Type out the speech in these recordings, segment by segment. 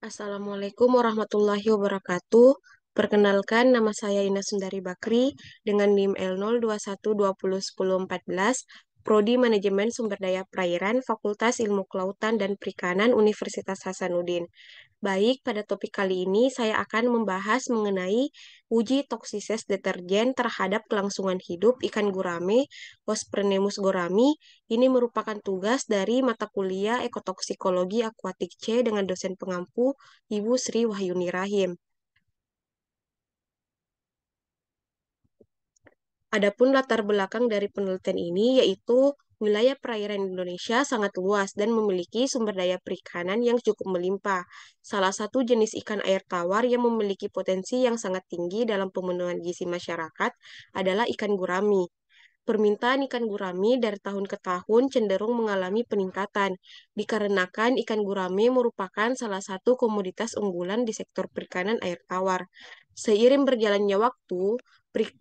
Assalamualaikum warahmatullahi wabarakatuh. Perkenalkan, nama saya Ina Sundari Bakri dengan NIM L0212011014, Prodi Manajemen Sumber Daya Perairan, Fakultas Ilmu Kelautan dan Perikanan Universitas Hasanuddin. Baik, pada topik kali ini saya akan membahas mengenai uji toksises deterjen terhadap kelangsungan hidup ikan gurame, Waspernemus gorami. Ini merupakan tugas dari mata kuliah Ekotoksikologi Akuatik C dengan dosen pengampu Ibu Sri Wahyuni Rahim. Adapun latar belakang dari penelitian ini yaitu wilayah perairan Indonesia sangat luas dan memiliki sumber daya perikanan yang cukup melimpah. Salah satu jenis ikan air tawar yang memiliki potensi yang sangat tinggi dalam pemenuhan gizi masyarakat adalah ikan gurami. Permintaan ikan gurame dari tahun ke tahun cenderung mengalami peningkatan, dikarenakan ikan gurame merupakan salah satu komoditas unggulan di sektor perikanan air tawar. Seiring berjalannya waktu,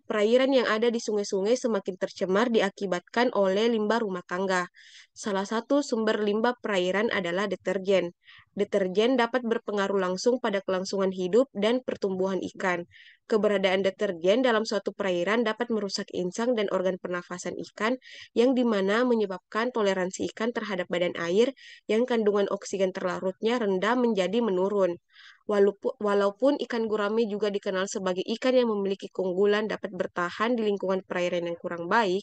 perairan yang ada di sungai-sungai semakin tercemar diakibatkan oleh limbah rumah tangga. Salah satu sumber limbah perairan adalah deterjen. Deterjen dapat berpengaruh langsung pada kelangsungan hidup dan pertumbuhan ikan. Keberadaan deterjen dalam suatu perairan dapat merusak insang dan organ pernafasan ikan, yang dimana menyebabkan toleransi ikan terhadap badan air yang kandungan oksigen terlarutnya rendah menjadi menurun. Walaupun ikan gurame juga dikenal sebagai ikan yang memiliki keunggulan dapat bertahan di lingkungan perairan yang kurang baik,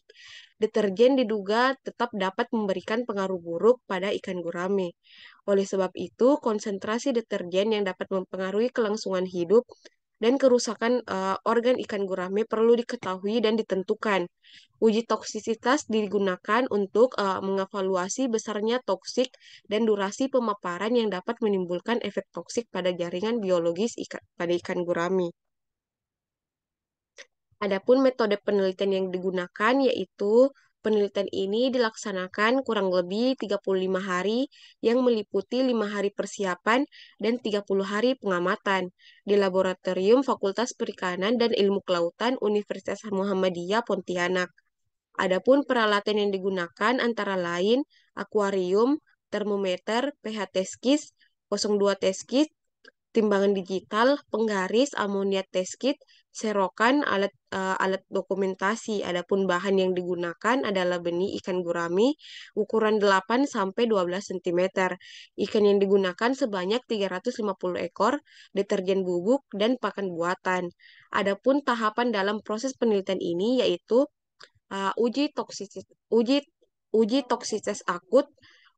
deterjen diduga tetap dapat memberikan pengaruh buruk pada ikan gurame. Oleh sebab itu, konsentrasi deterjen yang dapat mempengaruhi kelangsungan hidup dan kerusakan organ ikan gurame perlu diketahui dan ditentukan. Uji toksisitas digunakan untuk mengevaluasi besarnya toksik dan durasi pemaparan yang dapat menimbulkan efek toksik pada jaringan biologis pada ikan gurame. Adapun metode penelitian yang digunakan yaitu penelitian ini dilaksanakan kurang lebih 35 hari yang meliputi 5 hari persiapan dan 30 hari pengamatan di Laboratorium Fakultas Perikanan dan Ilmu Kelautan Universitas Muhammadiyah Pontianak. Adapun peralatan yang digunakan antara lain akuarium, termometer, pH test kit, 02 test kit, timbangan digital, penggaris, amonia test kit, serokan, alat dokumentasi. Adapun bahan yang digunakan adalah benih ikan gurame ukuran 8 sampai 12 cm. Ikan yang digunakan sebanyak 350 ekor, deterjen bubuk dan pakan buatan. Adapun tahapan dalam proses penelitian ini yaitu uji uji toksitas akut,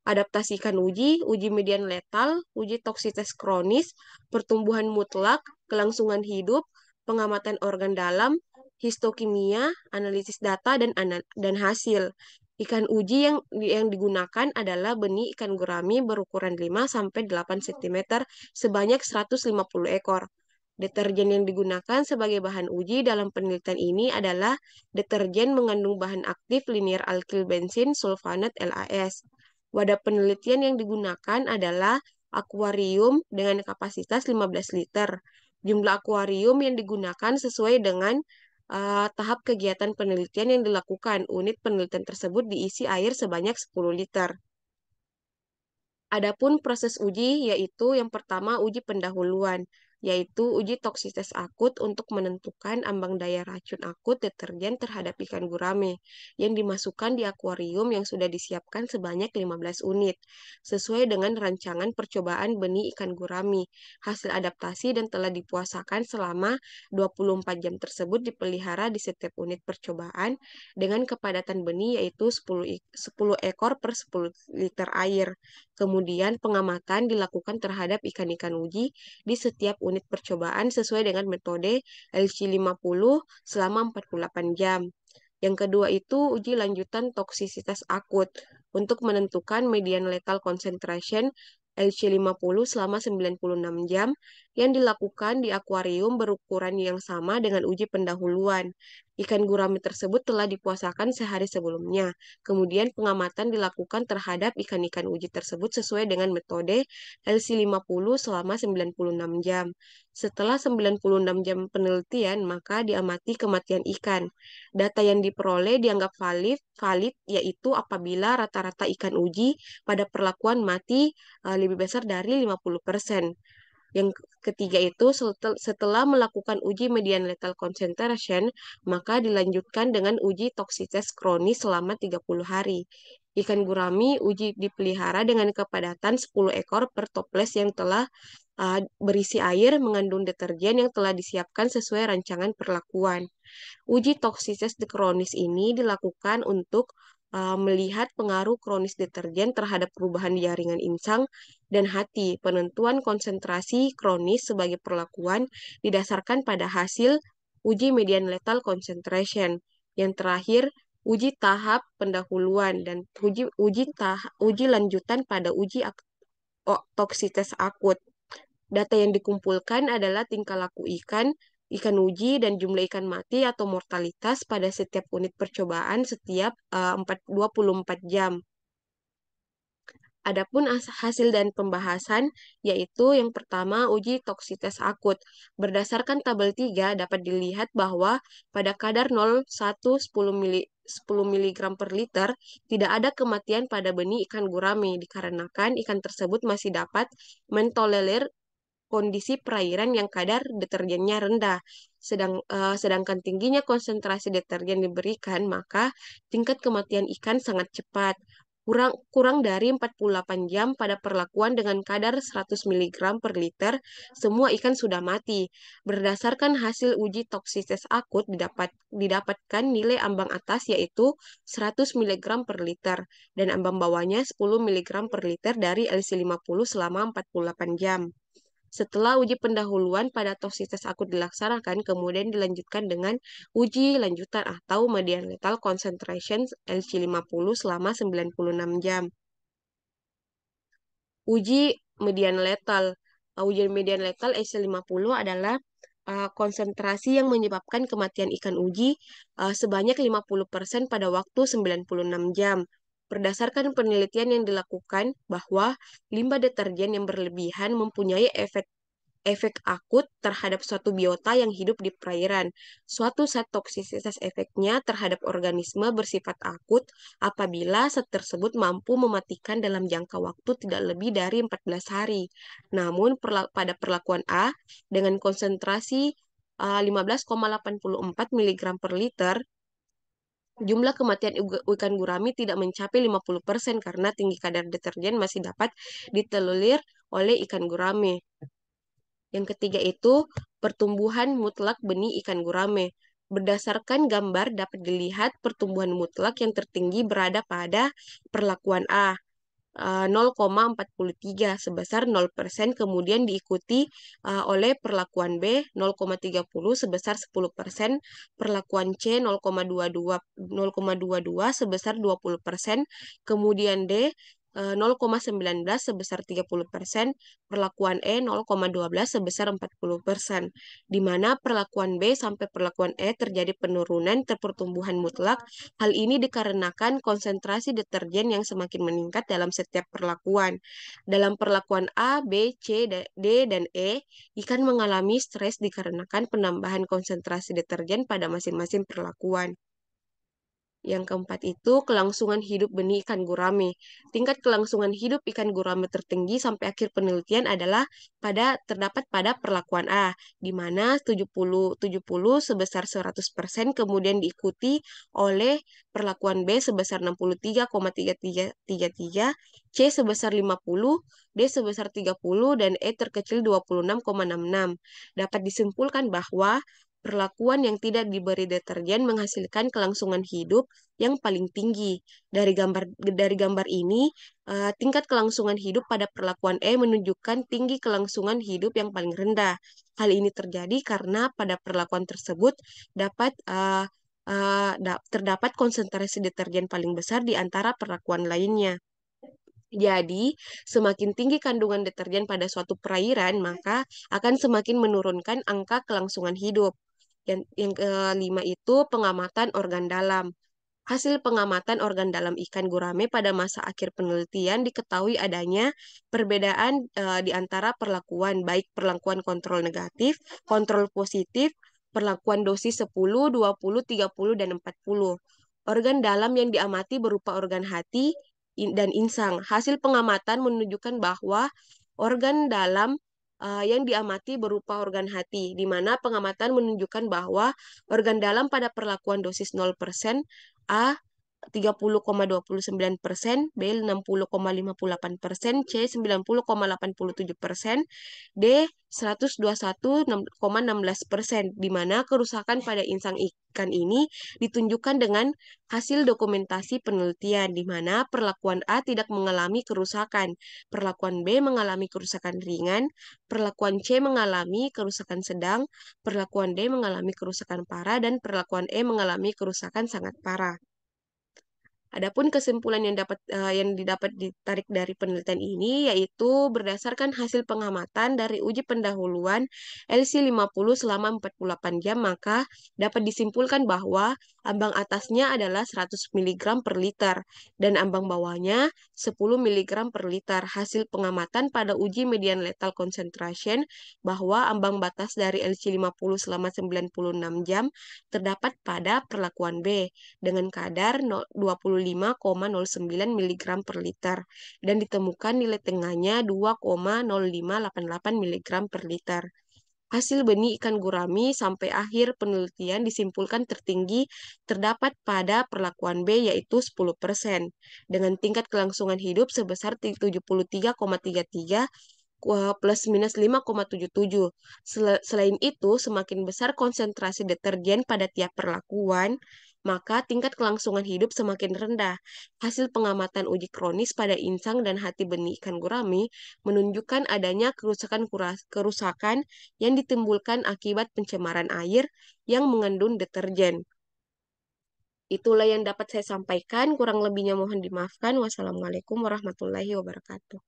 adaptasikan uji median letal, uji toksitas kronis, pertumbuhan mutlak, kelangsungan hidup, pengamatan organ dalam, histokimia, analisis data dan hasil. Ikan uji yang digunakan adalah benih ikan gurame berukuran 5 sampai 8 cm sebanyak 150 ekor. Deterjen yang digunakan sebagai bahan uji dalam penelitian ini adalah deterjen mengandung bahan aktif linear alkyl bensin sulfonat LAS. Wadah penelitian yang digunakan adalah akuarium dengan kapasitas 15 liter. Jumlah akuarium yang digunakan sesuai dengan tahap kegiatan penelitian yang dilakukan. Unit penelitian tersebut diisi air sebanyak 10 liter. Adapun proses uji yaitu yang pertama uji pendahuluan, yaitu uji toksitas akut untuk menentukan ambang daya racun akut deterjen terhadap ikan gurame yang dimasukkan di akuarium yang sudah disiapkan sebanyak 15 unit, sesuai dengan rancangan percobaan benih ikan gurame. Hasil adaptasi dan telah dipuasakan selama 24 jam tersebut dipelihara di setiap unit percobaan dengan kepadatan benih yaitu 10 ekor per 10 liter air. Kemudian pengamatan dilakukan terhadap ikan-ikan uji di setiap unit percobaan sesuai dengan metode LC50 selama 48 jam. Yang kedua itu uji lanjutan toksisitas akut untuk menentukan median lethal concentration LC50 selama 96 jam yang dilakukan di akuarium berukuran yang sama dengan uji pendahuluan. Ikan gurame tersebut telah dipuasakan sehari sebelumnya. Kemudian pengamatan dilakukan terhadap ikan-ikan uji tersebut sesuai dengan metode LC50 selama 96 jam. Setelah 96 jam penelitian, maka diamati kematian ikan. Data yang diperoleh dianggap valid yaitu apabila rata-rata ikan uji pada perlakuan mati lebih besar dari 50%. Yang ketiga itu setelah melakukan uji median lethal concentration, maka dilanjutkan dengan uji toksitas kronis selama 30 hari. Ikan gurami uji dipelihara dengan kepadatan 10 ekor per toples yang telah berisi air mengandung deterjen yang telah disiapkan sesuai rancangan perlakuan. Uji toksitas kronis ini dilakukan untuk melihat pengaruh kronis deterjen terhadap perubahan jaringan insang dan hati. Penentuan konsentrasi kronis sebagai perlakuan didasarkan pada hasil uji median lethal concentration. Yang terakhir, uji tahap pendahuluan dan uji lanjutan pada uji toksitas akut. Data yang dikumpulkan adalah tingkah laku ikan, ikan uji, dan jumlah ikan mati atau mortalitas pada setiap unit percobaan setiap 24 jam. Adapun hasil dan pembahasan, yaitu yang pertama uji toksitas akut. Berdasarkan tabel 3 dapat dilihat bahwa pada kadar 0,1 10 mg per liter tidak ada kematian pada benih ikan gurame dikarenakan ikan tersebut masih dapat mentolerir kondisi perairan yang kadar deterjennya rendah. Sedangkan tingginya konsentrasi deterjen diberikan, maka tingkat kematian ikan sangat cepat. Kurang dari 48 jam pada perlakuan dengan kadar 100 mg per liter, semua ikan sudah mati. Berdasarkan hasil uji toksitas akut didapatkan nilai ambang atas yaitu 100 mg per liter dan ambang bawahnya 10 mg per liter dari LC50 selama 48 jam. Setelah uji pendahuluan pada toksitas akut dilaksanakan, kemudian dilanjutkan dengan uji lanjutan atau median lethal concentration LC50 selama 96 jam. Uji median lethal. Uji median lethal LC50 adalah konsentrasi yang menyebabkan kematian ikan uji sebanyak 50% pada waktu 96 jam. Berdasarkan penelitian yang dilakukan bahwa limbah deterjen yang berlebihan mempunyai efek akut terhadap suatu biota yang hidup di perairan. Suatu zat toksisitas efeknya terhadap organisme bersifat akut apabila zat tersebut mampu mematikan dalam jangka waktu tidak lebih dari 14 hari. Namun pada perlakuan A dengan konsentrasi 15,84 mg per liter, jumlah kematian ikan gurami tidak mencapai 50% karena tinggi kadar deterjen masih dapat ditolerir oleh ikan gurame. Yang ketiga itu pertumbuhan mutlak benih ikan gurame. Berdasarkan gambar dapat dilihat pertumbuhan mutlak yang tertinggi berada pada perlakuan A, 0,43 sebesar 0%, kemudian diikuti oleh perlakuan B 0,30 sebesar 10%, perlakuan C 0,22 sebesar 20%, kemudian D 0,19 sebesar 30%, perlakuan E 0,12 sebesar 40%, di mana perlakuan B sampai perlakuan E terjadi penurunan pertumbuhan mutlak. Hal ini dikarenakan konsentrasi deterjen yang semakin meningkat dalam setiap perlakuan. Dalam perlakuan A, B, C, D, dan E, ikan mengalami stres dikarenakan penambahan konsentrasi deterjen pada masing-masing perlakuan. Yang keempat itu kelangsungan hidup benih ikan gurame. Tingkat kelangsungan hidup ikan gurame tertinggi sampai akhir penelitian adalah terdapat pada perlakuan A, di mana 70 sebesar 100%, kemudian diikuti oleh perlakuan B sebesar 63,3333, C sebesar 50, D sebesar 30, dan E terkecil 26,66. Dapat disimpulkan bahwa perlakuan yang tidak diberi deterjen menghasilkan kelangsungan hidup yang paling tinggi. Dari gambar ini, tingkat kelangsungan hidup pada perlakuan E menunjukkan tinggi kelangsungan hidup yang paling rendah. Hal ini terjadi karena pada perlakuan tersebut terdapat konsentrasi deterjen paling besar di antara perlakuan lainnya. Jadi, semakin tinggi kandungan deterjen pada suatu perairan, maka akan semakin menurunkan angka kelangsungan hidup. Yang kelima itu pengamatan organ dalam. Hasil pengamatan organ dalam ikan gurame pada masa akhir penelitian diketahui adanya perbedaan di antara perlakuan, baik perlakuan kontrol negatif, kontrol positif, perlakuan dosis 10, 20, 30, dan 40. Organ dalam yang diamati berupa organ hati dan insang. Hasil pengamatan menunjukkan bahwa organ dalam yang diamati berupa organ hati, di mana pengamatan menunjukkan bahwa organ dalam pada perlakuan dosis 0%, A 30,29%, B 60,58%, C 90,87%, D 121,16%, di mana kerusakan pada insang ikan ini ditunjukkan dengan hasil dokumentasi penelitian, di mana perlakuan A tidak mengalami kerusakan, perlakuan B mengalami kerusakan ringan, perlakuan C mengalami kerusakan sedang, perlakuan D mengalami kerusakan parah, dan perlakuan E mengalami kerusakan sangat parah. Adapun kesimpulan yang didapat ditarik dari penelitian ini yaitu berdasarkan hasil pengamatan dari uji pendahuluan LC50 selama 48 jam, maka dapat disimpulkan bahwa ambang atasnya adalah 100 mg per liter dan ambang bawahnya 10 mg per liter. Hasil pengamatan pada uji median lethal concentration bahwa ambang batas dari LC50 selama 96 jam terdapat pada perlakuan B dengan kadar 25,09 mg per liter dan ditemukan nilai tengahnya 2,0588 mg per liter. Hasil benih ikan gurami sampai akhir penelitian disimpulkan tertinggi terdapat pada perlakuan B yaitu 10% dengan tingkat kelangsungan hidup sebesar 73,33 plus minus 5,77. Selain itu, semakin besar konsentrasi deterjen pada tiap perlakuan, maka tingkat kelangsungan hidup semakin rendah. Hasil pengamatan uji kronis pada insang dan hati benih ikan gurami menunjukkan adanya kerusakan yang ditimbulkan akibat pencemaran air yang mengandung deterjen. Itulah yang dapat saya sampaikan. Kurang lebihnya mohon dimaafkan. Wassalamualaikum warahmatullahi wabarakatuh.